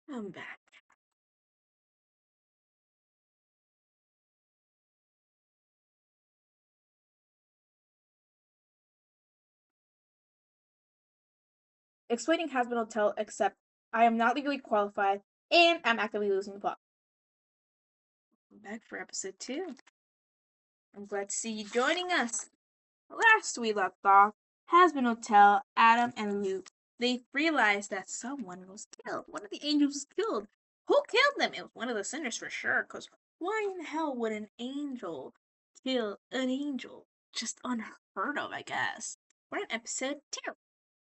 I'm back. Explaining Hazbin Hotel, except I am not legally qualified and I'm actively losing the plot. I'm back for episode 2. I'm glad to see you joining us. Last we left off, Hazbin Hotel, Adam and Luke, they realized that someone was killed. One of the angels was killed. Who killed them? It was one of the sinners for sure, because why in the hell would an angel kill an angel? Just unheard of, I guess. We're in episode 2.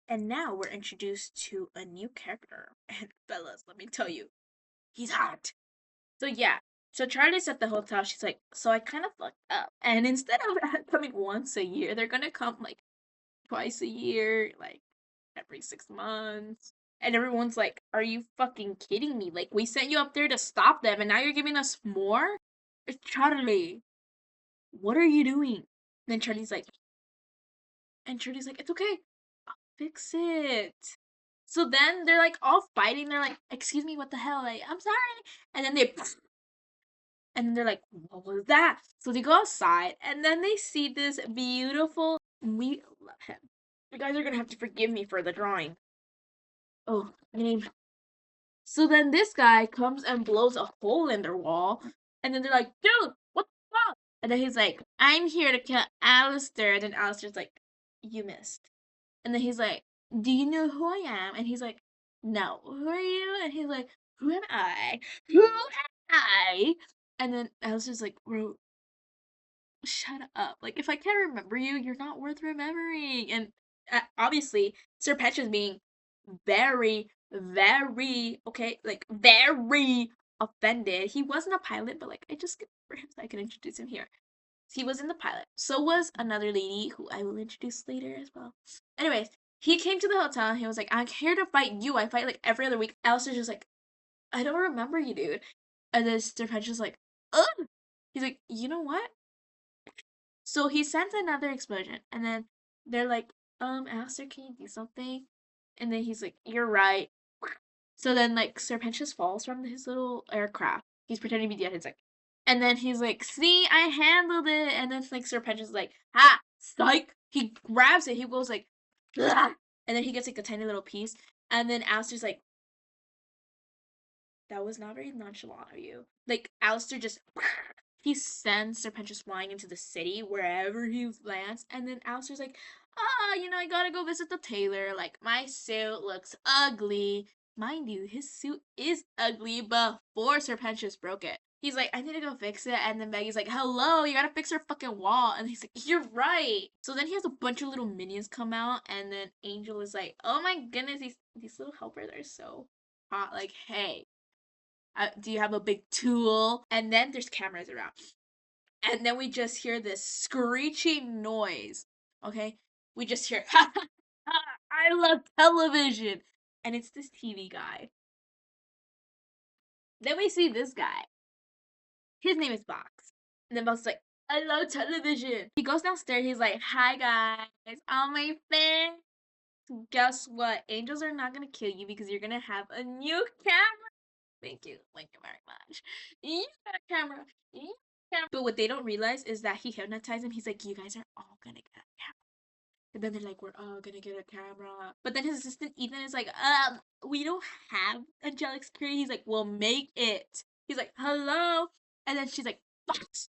And now we're introduced to a new character. And fellas, let me tell you, he's hot. So yeah. So Charlie's at the hotel. She's like, so I kind of fucked up. And instead of coming once a year, they're gonna come like twice a year, like every 6 months. And everyone's like, are you fucking kidding me? Like, we sent you up there to stop them, and now you're giving us more? It's Charlie, what are you doing? And then Charlie's like, it's okay. I'll fix it. So then they're like all fighting. They're like, "Excuse me, what the hell? Like, I'm sorry." And then and they're like, "What was that?" So they go outside, and then they see this beautiful. We love him. You guys are gonna have to forgive me for the drawing. Oh, name. So then this guy comes and blows a hole in their wall, and then they're like, "Dude, what the fuck?" And then he's like, "I'm here to kill Alistair." And then Alistair's like, "You missed." And then he's like, "Do you know who I am?" And he's like, "No. Who are you?" And he's like, "Who am I? Who am I?" And then Alistair's like, "Bro, shut up. Like, if I can't remember you, you're not worth remembering." And obviously, Sir Petra's being very, very, okay, like, very offended. He wasn't a pilot, but, like, I just skip for him so I can introduce him here. He was in the pilot. So was another lady who I will introduce later as well. Anyways, he came to the hotel and he was like, "I'm here to fight you. I fight like every other week." Alistair's just like, "I don't remember you, dude." And then Stirped's just like, "Ugh." He's like, "You know what?" So he sends another explosion, and then they're like, Alistair, can you do something?" And then he's like, "You're right." So then, like, Serpentius falls from his little aircraft. He's pretending to be dead. He's like, and then he's like, "See, I handled it." And then, like, Serpentius is like, "Ha, psych." He grabs it. He goes like, "Ugh," and then he gets like a tiny little piece. And then Alistair's like, "That was not very nonchalant of you." Like, Alistair just he sends Serpentius flying into the city wherever he lands, and then Alistair's like, I gotta go visit the tailor. Like, my suit looks ugly. Mind you, his suit is ugly before Serpentius broke it. He's like, "I need to go fix it." And then Maggie's like, "Hello, you gotta fix your fucking wall." And he's like, "You're right." So then he has a bunch of little minions come out, and then Angel is like, "Oh my goodness, these little helpers are so hot." Like, hey, do you have a big tool? And then there's cameras around. And then we just hear this screeching noise. Okay? We just hear, "Ha ha ha, I love television." And it's this TV guy. Then we see this guy. His name is Box. And then Box is like, "I love television." He goes downstairs. He's like, "Hi, guys. All my fans. Guess what? Angels are not going to kill you because you're going to have a new camera." Thank you. Thank you very much. You got a camera. You got a camera. But what they don't realize is that he hypnotized them. He's like, "You guys are all gonna get a camera." And then they're like, "We're all gonna get a camera." But then his assistant Ethan is like, "We don't have angelic security." He's like, "We'll make it." He's like, "Hello." And then she's like, "Fox."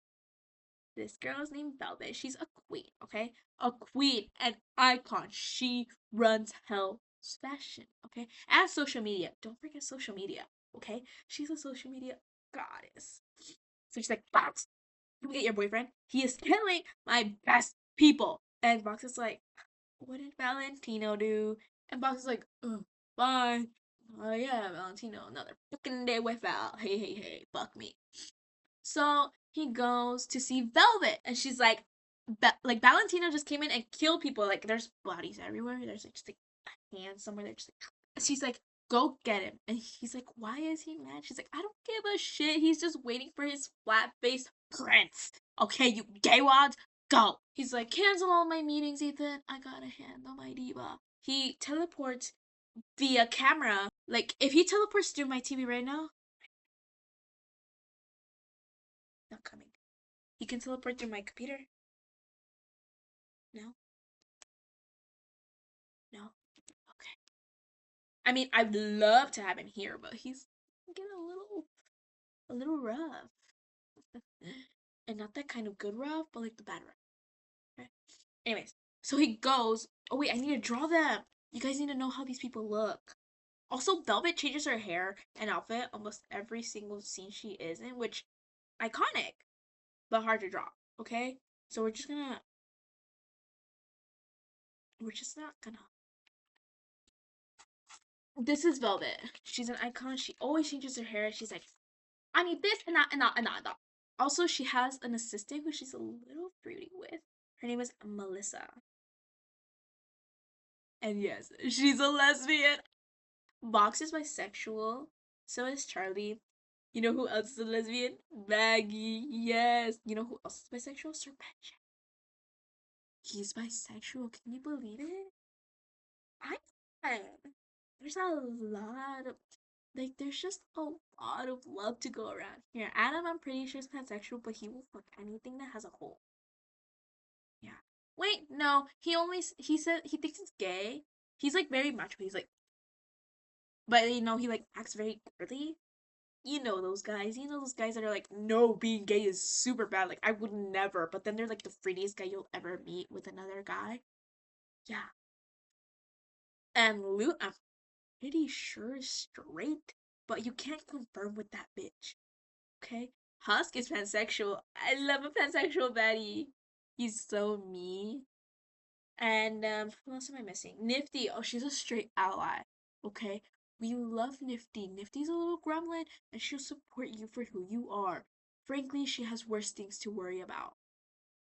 This girl's named Velvet. She's a queen, okay? A queen, an icon. She runs Hell's fashion, okay? And social media. Don't forget social media, okay? She's a social media goddess. So she's like, "Fox, come get your boyfriend. He is killing my best people." And Fox is like, "What did Valentino do?" And Fox is like, "Oh, fine. Oh yeah, Valentino, another fucking day without. Hey, hey, hey, fuck me." So he goes to see Velvet, and she's like, like, Valentina just came in and killed people. Like, there's bodies everywhere. There's like just like a hand somewhere. They're just like, she's like, "Go get him." And he's like, "Why is he mad?" She's like, "I don't give a shit. He's just waiting for his flat faced prince. Okay, you gay wads, go." He's like, "Cancel all my meetings, Ethan. I gotta handle my diva." He teleports via camera Like, if he teleports through my TV right now, not coming. He can teleport through my computer. No, no. Okay. I mean, I'd love to have him here, but he's getting a little rough. And not that kind of good rough, but like the bad rough. Okay. Anyways, so he goes. Oh wait, I need to draw them. You guys need to know how these people look. Also, Velvet changes her hair and outfit almost every single scene she is in, which iconic, but hard to draw. Okay, so we're just not gonna. This is Velvet. She's an icon. She always changes her hair. She's like, I need this and that and that and that and that. Also, she has an assistant who she's a little fruity with. Her name is Melissa. And yes, she's a lesbian. Box is bisexual. So is Charlie. You know who else is a lesbian? Maggie. Yes. You know who else is bisexual? Serpent. He's bisexual. Can you believe it? I there's a lot of there's just a lot of love to go around here. Adam, I'm pretty sure is pansexual, but he will fuck anything that has a hole. Yeah. Wait, no. He said he thinks it's gay. He's like very macho. He's like, but he like acts very girly. You know those guys. You know those guys that are like, no, being gay is super bad. Like I would never. But then they're like the prettiest guy you'll ever meet with another guy. Yeah. And Luke, I'm pretty sure is straight, but you can't confirm with that bitch. Okay? Husk is pansexual. I love a pansexual baddie. He's so me. And who else am I missing? Nifty. Oh, she's a straight ally. Okay? We love Nifty. Nifty's a little gremlin and she'll support you for who you are. Frankly, she has worse things to worry about.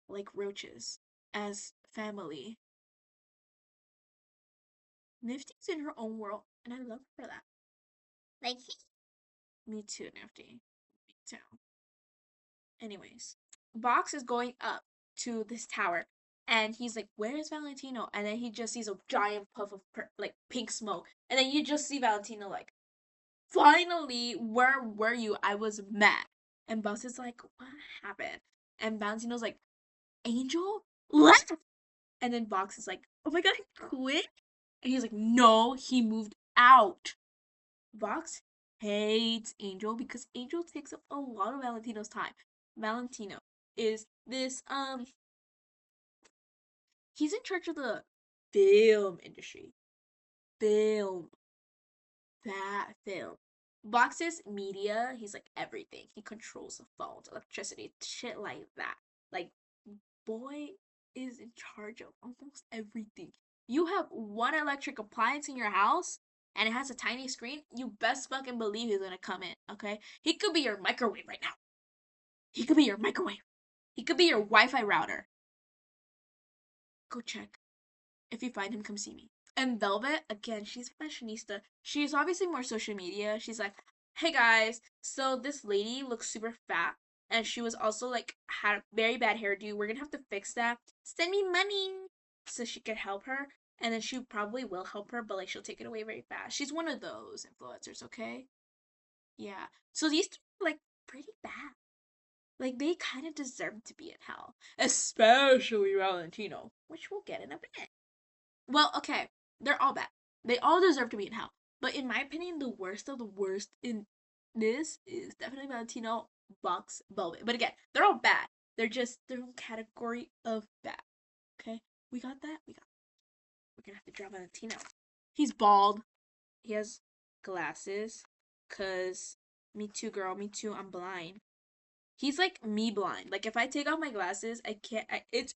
Like roaches. As family. Nifty's in her own world, and I love her for that. Like me too, Nifty. Me too. Anyways, Box is going up to this tower, and he's like, "Where is Valentino?" And then he just sees a giant puff of like pink smoke, and then you just see Valentino like, "Finally, where were you? I was mad." And Box is like, "What happened?" And Valentino's like, "Angel left." And then Box is like, "Oh my god, he quit?" And he's like, "No, he moved out." Vox hates Angel because Angel takes up a lot of Valentino's time. Valentino is this he's in charge of the film industry. Film. That film. Vox's media, he's like everything. He controls the phones, electricity, shit like that. Like boy is in charge of almost everything. You have one electric appliance in your house and it has a tiny screen, you best fucking believe he's gonna come in, okay? He could be your microwave right now. He could be your microwave. He could be your Wi Fi router. Go check. If you find him, come see me. And Velvet, again, she's a fashionista. She's obviously more social media. She's like, hey guys, so this lady looks super fat. And she was also like, had a very bad hairdo. We're gonna have to fix that. Send me money so she could help her. And then she probably will help her, but like she'll take it away very fast. She's one of those influencers, okay? Yeah. So these two are like pretty bad. Like they kind of deserve to be in hell. Especially Valentino, which we'll get in a bit. Well, okay, they're all bad. They all deserve to be in hell. But in my opinion, the worst of the worst in this is definitely Valentino, Box, Velvet. But again, they're all bad. They're just their own category of bad. Okay, we got that. We got. We're gonna have to draw Valentino. He's bald. He has glasses. Cause me too, girl. Me too. I'm blind. He's like me blind. Like if I take off my glasses, I can't.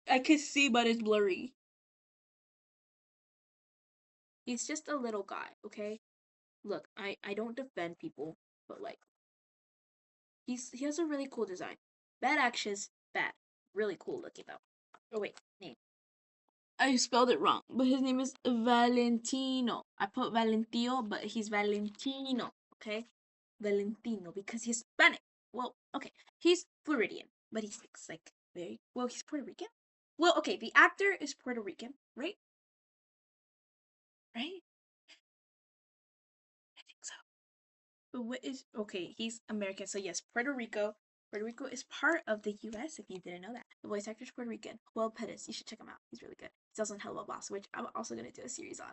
I can see, but it's blurry. He's just a little guy. Okay. Look, I don't defend people, but like he has a really cool design. Bad actions, bad. Really cool looking though. Oh wait, name. I spelled it wrong, but his name is Valentino. I put Valentino, but he's Valentino. Okay, Valentino because he's Hispanic. Well, okay, he's Floridian, but he speaks like very well. He's Puerto Rican. Well, okay, the actor is Puerto Rican, right? Right? But what is okay? He's American, so yes, Puerto Rico. Puerto Rico is part of the U.S. If you didn't know that, the voice actor is Puerto Rican. Will Pettis, you should check him out. He's really good. He's also in Hello Boss, which I'm also gonna do a series on.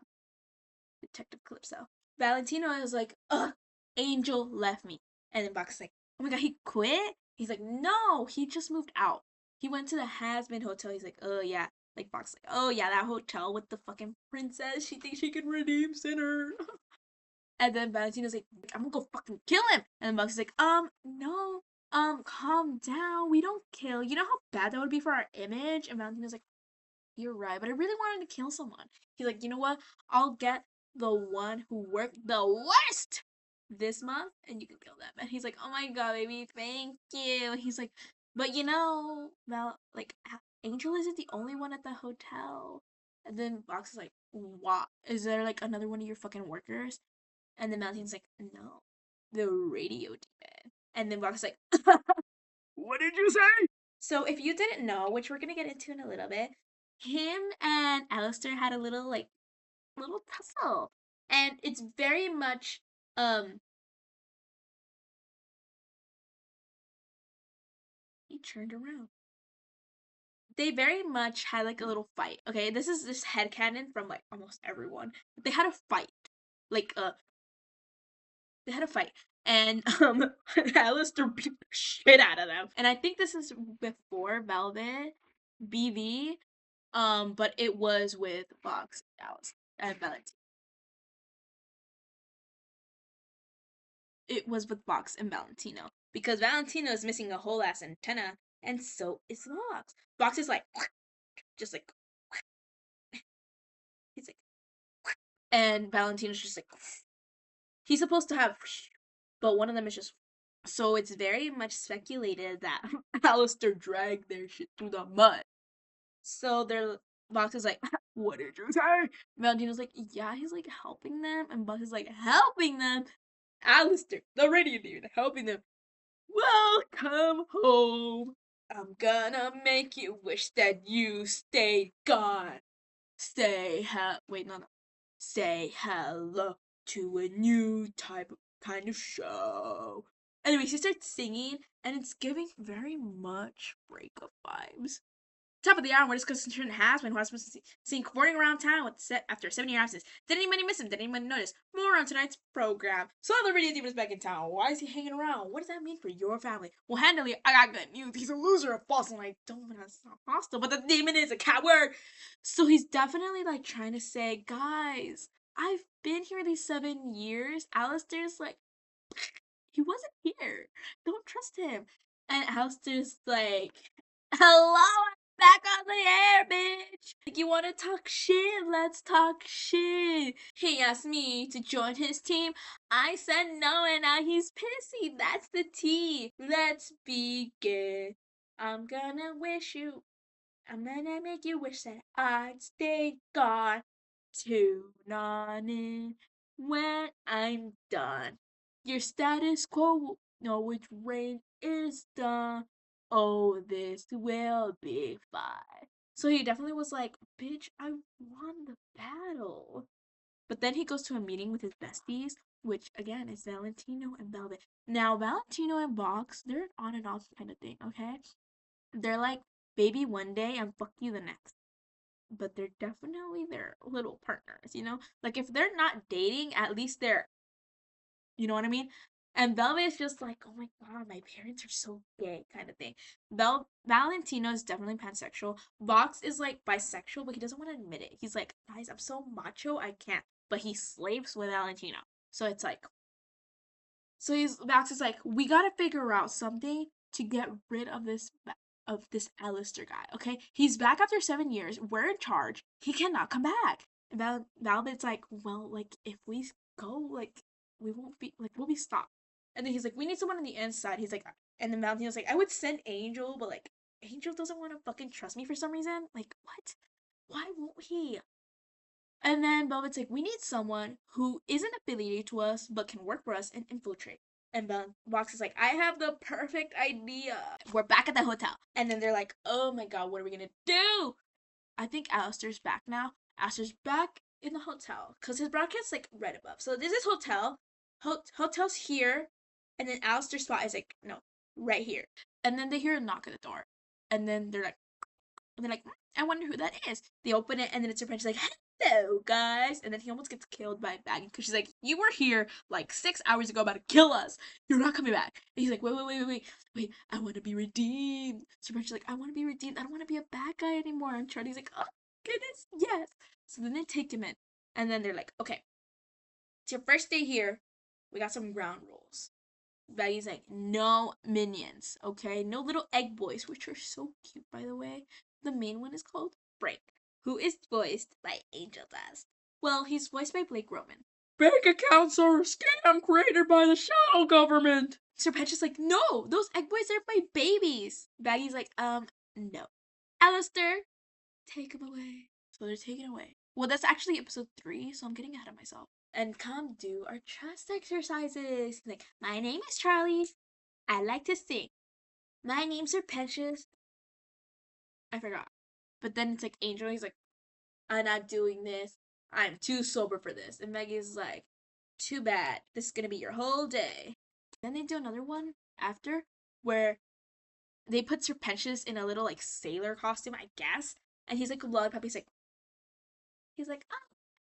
Detective Calypso. Valentino is like, ugh, Angel left me, and then Box is like, oh my god, he quit. He's like, no, he just moved out. He went to the Hazbin Hotel. He's like, oh yeah. Like Box like, oh yeah, that hotel with the fucking princess. She thinks she can redeem Sinner. And then Valentino's like, I'm gonna go fucking kill him. And then Bugs is like, no, calm down. We don't kill. You know how bad that would be for our image? And Valentino's like, you're right, but I really wanted to kill someone. He's like, you know what? I'll get the one who worked the worst this month, and you can kill them. And he's like, oh my god, baby, thank you. And he's like, but you know, like, Angel isn't the only one at the hotel. And then Box is like, what? Is there like another one of your fucking workers? And then Valentine's like, no, the radio demon. And then Box is like, what did you say? So if you didn't know, which we're gonna get into in a little bit, him and Alistair had a little tussle. And it's very much he turned around. They very much had like a little fight. Okay, this is this headcanon from like almost everyone. They had a fight. Like they had a fight. And Alistair beat the shit out of them. And I think this is before Velvet BV. But it was with Fox and Alice and Valentino. It was with Fox and Valentino. Because Valentino is missing a whole ass antenna, and so is Fox. Fox is like just like he's like and Valentino's just like he's supposed to have but one of them is just so it's very much speculated that Alistair dragged their shit through the mud. So their Box is like, what did you say? Valentino's like, yeah, he's like helping them. And Box is like, helping them? Alistair, the radio dude, helping them. Welcome home. I'm gonna make you wish that you stayed gone. Wait, no. Say hello to a new kind of show. Anyway, she starts singing, and it's giving very much breakup vibes. Top of the hour, we're discussing Hazbin, who has been seen cavorting around town with set after a 7-year absence. Did anybody miss him? Did anybody notice? More on tonight's program. So the radio demon is back in town. Why is he hanging around? What does that mean for your family? Well, handle it. I got good news. He's a loser of fossil, and I don't want to sound hostile, but the demon is a coward. So he's definitely like trying to say, guys, I've been here these 7 years. Alistair's like, he wasn't here. Don't trust him. And Alistair's like, hello, I'm back on the air, bitch. Like, you wanna talk shit? Let's talk shit. He asked me to join his team. I said no, and now he's pissy. That's the tea. Let's begin. I'm gonna make you wish that I'd stay gone. Tune on in when I'm done. Your status quo, know which reign is done. Oh, this will be fine. So he definitely was like, bitch, I won the battle. But then he goes to a meeting with his besties, which again is Valentino and Velvet. Now, Valentino and Vox, they're an on and off kind of thing, okay? They're like baby one day and fuck you the next. But they're definitely their little partners, you know? Like if they're not dating, at least they're, you know what I mean? And Velvet is just like, oh my god, my parents are so gay, kind of thing. Valentino is definitely pansexual. Vox is like bisexual, but he doesn't want to admit it. He's like, guys, I'm so macho, I can't. But he slaves with Valentino. So it's like, Vox is like, we gotta figure out something to get rid of this Alistair guy. Okay, he's back after 7 years. We're in charge. He cannot come back. And Velvet's like, well, like if we go, like we won't be like we'll be stopped. And then he's like, we need someone on the inside. He's like, and then Valentino's like, I would send Angel, but like Angel doesn't want to fucking trust me for some reason. Like what? Why won't he? And then Velvet's like, we need someone who isn't affiliated to us but can work for us and infiltrate. And Box is like, I have the perfect idea. We're back at the hotel. And then they're like, oh my god, what are we gonna do? I think Alistair's back now. Alistair's back in the hotel. Because his broadcast's like right above. So this is hotel. Hotel's here, and then Alistair's spot is like, no, right here. And then they hear a knock at the door, and then they're like, I wonder who that is. They open it, and then it's her friend. She's like, hello, guys. And then he almost gets killed by Baggy because she's like, you were here like 6 hours ago about to kill us. You're not coming back. And he's like, wait. I want to be redeemed. So she's like, I want to be redeemed. I don't want to be a bad guy anymore. And Charlie's like, oh, goodness, yes. So then they take him in. And then they're like, okay, it's your first day here. We got some ground rules. Baggy's like, no minions, okay? No little egg boys, which are so cute, by the way. The main one is called Frank, who is voiced by Angel Dust. Well, he's voiced by Blake Roman. Bank accounts are a scam created by the shadow government. Sir Patch like, no, those egg boys are my babies. Baggy's like, no. Alistair, take him away. So they're taken away. Well, that's actually episode 3, so I'm getting ahead of myself. And come do our trust exercises. Like, my name is Charlie. I like to sing. My name's Serpentious. I forgot. But then it's like Angel. He's like, I'm not doing this. I'm too sober for this. And Maggie's like, too bad. This is gonna be your whole day. Then they do another one after where they put Serpentious in a little like sailor costume, I guess. And he's like a lollipop. He's like, oh.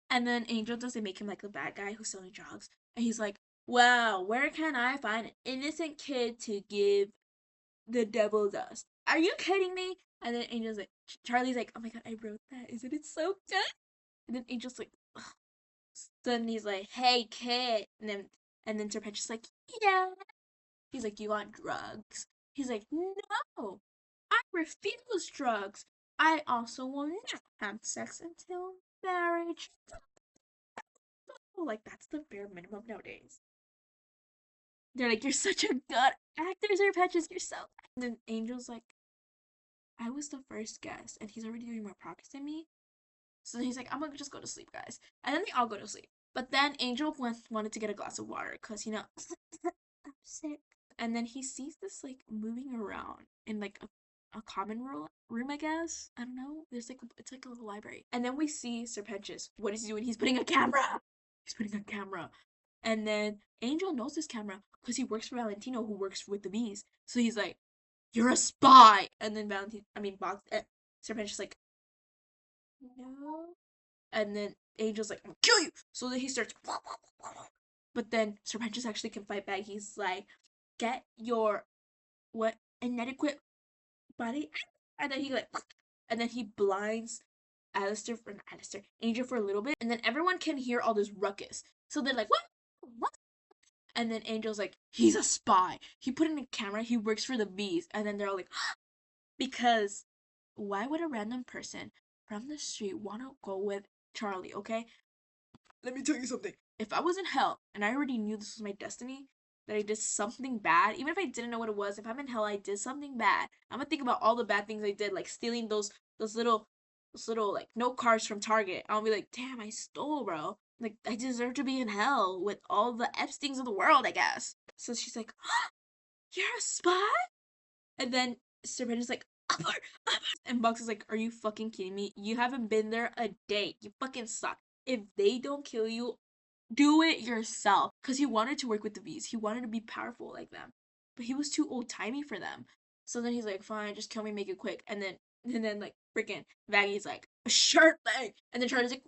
And then Angel does, they make him like the bad guy who's selling drugs. And he's like, wow, where can I find an innocent kid to give the devil dust? Are you kidding me? And then Angel's like, Charlie's like, oh my god, I wrote that. Isn't it so good? And then Angel's like, ugh. Then he's like, hey kid. And then Serpentious like, yeah. He's like, you want drugs? He's like, no, I refuse drugs. I also will not have sex until marriage. Like, that's the bare minimum nowadays. They're like, you're such a good actor, Serpentious, you're so. And then Angel's like, I was the first guest, and he's already doing more progress than me. So then he's like, I'm gonna just go to sleep, guys. And then they all go to sleep. But then Angel wanted to get a glass of water because, I'm sick. And then he sees this, like, moving around in, like, a common room, I guess. I don't know. It's like a little library. And then we see Serpentious. What is he doing? He's putting a camera. He's putting a camera. And then Angel knows this camera because he works for Valentino, who works with the bees. So he's like, you're a spy. And then Serpentious like, no. And then Angel's like, I'm gonna kill you. So then he starts, but then Serpentious actually can fight back. He's like, get your inadequate body. And then he blinds Angel for a little bit, and then everyone can hear all this ruckus. So they're like, what? And then Angel's like, he's a spy. He put in a camera. He works for the bees. And then they're all like, because why would a random person from the street want to go with Charlie? Okay, let me tell you something. If I was in hell and I already knew this was my destiny, that I did something bad, even if I didn't know what it was, if I'm in hell, I did something bad. I'm gonna think about all the bad things I did, like stealing those little like note cards from Target. I'll be like, damn, I stole, bro. Like, I deserve to be in hell with all the Epsteins of the world, I guess. So she's like, you're a spy? And then Serpent is like, upward. And Box is like, are you fucking kidding me? You haven't been there a day. You fucking suck. If they don't kill you, do it yourself. Because he wanted to work with the bees. He wanted to be powerful like them. But he was too old timey for them. So then he's like, fine, just kill me, make it quick. And then like freaking Vaggy's like, a sharp thing. And then Charlie's like,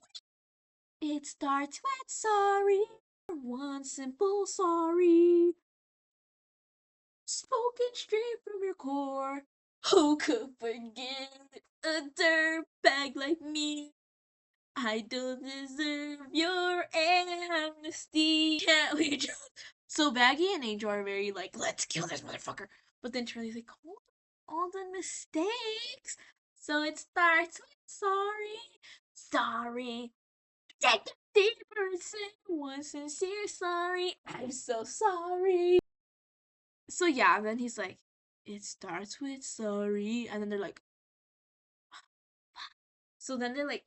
it starts with sorry. One simple sorry. Spoken straight from your core. Who could forget a dirtbag like me? I don't deserve your amnesty. Can't we just... So Baggy and Angel are very like, let's kill this motherfucker. But then Charlie's like, hold on, all the mistakes. So it starts with sorry. Take a deep person, one sincere sorry. I'm so sorry. So yeah, then he's like, it starts with sorry. And then they're like, so then they like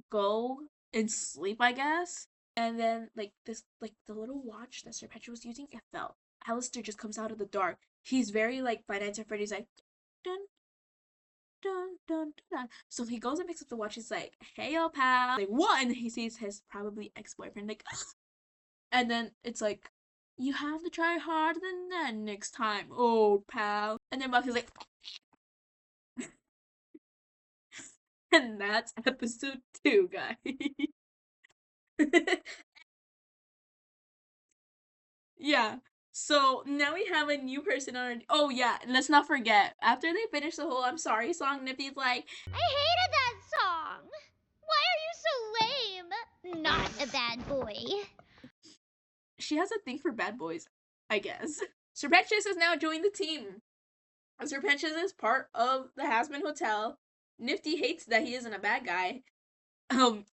go and sleep, I guess. And then like this, like the little watch that Sir Petra was using, it fell. Alistair just comes out of the dark. He's very like Five Nights at Freddy's, like dun dun dun dun. So he goes and picks up the watch. He's like, "Hey, yo, pal." Like what? And he sees his probably ex-boyfriend. Like, ugh. And then it's like, you have to try harder than that next time, old pal. And then Bucky's like, and that's episode 2, guys. Yeah. So now we have a new person on. Oh yeah, and let's not forget. After they finish the whole "I'm sorry" song, Nifty's like, I hated that song. Why are you so lame? Not a bad boy. she has a thing for bad boys, I guess. Serpentious has now joined the team. Serpentious is part of the Hazbin Hotel. Nifty hates that he isn't a bad guy.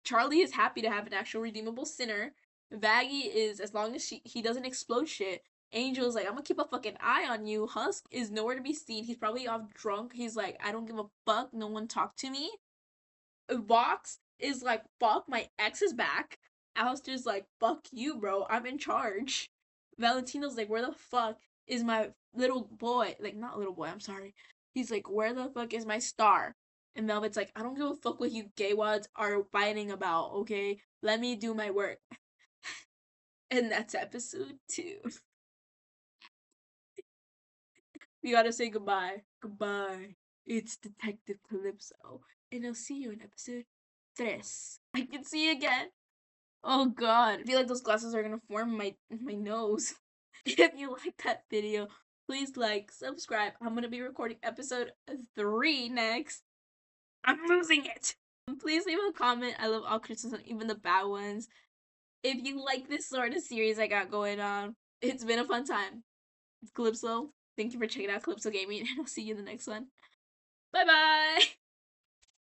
Charlie is happy to have an actual redeemable sinner. Vaggie is, as long as he doesn't explode shit. Angel's like, I'm gonna keep a fucking eye on you. Husk is nowhere to be seen. He's probably off drunk. He's like, I don't give a fuck. No one talk to me. Vox is like, fuck, my ex is back. Alistair's like, fuck you, bro. I'm in charge. Valentino's like, where the fuck is my little boy? Like, not little boy, I'm sorry. He's like, where the fuck is my star? And Velvet's like, I don't give a fuck what you gay wads are fighting about, okay? Let me do my work. And that's episode 2. We gotta say goodbye. Goodbye. It's Detective Calypso. And I'll see you in episode 3. I can see you again. Oh god. I feel like those glasses are gonna form my nose. If you like that video, please like, subscribe. I'm gonna be recording episode 3 next. I'm losing it. Please leave a comment. I love all criticism, even the bad ones. If you like this sort of series I got going on, it's been a fun time. It's Calypso. Thank you for checking out Calypso Gaming, and I'll see you in the next one. Bye bye!